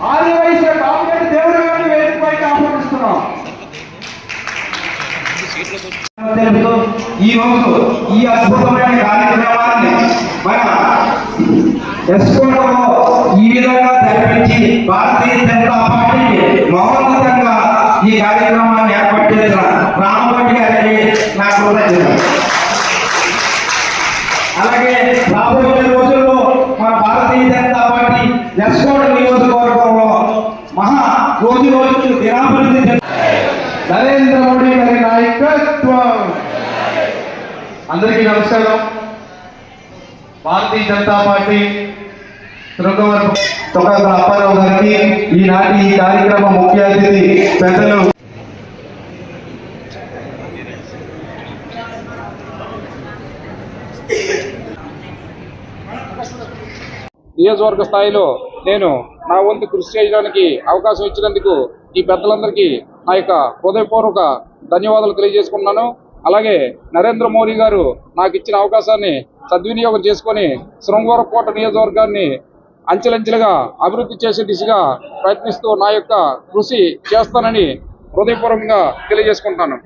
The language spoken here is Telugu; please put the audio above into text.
ఆదివైశ్య కాపుగడ్డి దేవుడు గారిని వేదికపైకి ఆహ్వానిస్తున్నాం. తెలుపుతూ ఈ రోజు ఈ అద్భుతమైన కార్యక్రమాన్ని మన ఎస్కోటలో ఈ విధంగా జరిపించి భారతీయ జనతా పార్టీ మహోన్నతంగా ఈ కార్యక్రమాన్ని ఏర్పాటు చేసిన రామగడ్డి గారికి నా కృతజ్ఞతలు. అలాగే రాబోయే రోజుల్లో మన భారతీయ జనతా పార్టీ ఎస్కోట నియోజకవర్గంలో రోజు రోజుకు దినాభివృద్ధి నరేంద్ర మోడీ గారి నాయకత్వం. అందరికీ నమస్కారం. భారతీయ జనతా పార్టీ శృంగవరం తొక్కల అప్పారావు గారికి ఈనాటి ఈ కార్యక్రమ ముఖ్య అతిథి పెద్దలు నియోజకవర్గ స్థాయిలో నేను నా వంతు కృషి చేయడానికి అవకాశం ఇచ్చినందుకు ఈ పెద్దలందరికీ నా యొక్క హృదయపూర్వక ధన్యవాదాలు తెలియజేసుకున్నాను. అలాగే నరేంద్ర మోడీ గారు నాకు ఇచ్చిన అవకాశాన్ని సద్వినియోగం చేసుకొని శృంగవరపుకోట నియోజకవర్గాన్ని అంచెలంచెలుగా అభివృద్ధి చేసే దిశగా ప్రయత్నిస్తూ నా యొక్క కృషి చేస్తానని హృదయపూర్వకంగా తెలియజేసుకుంటాను.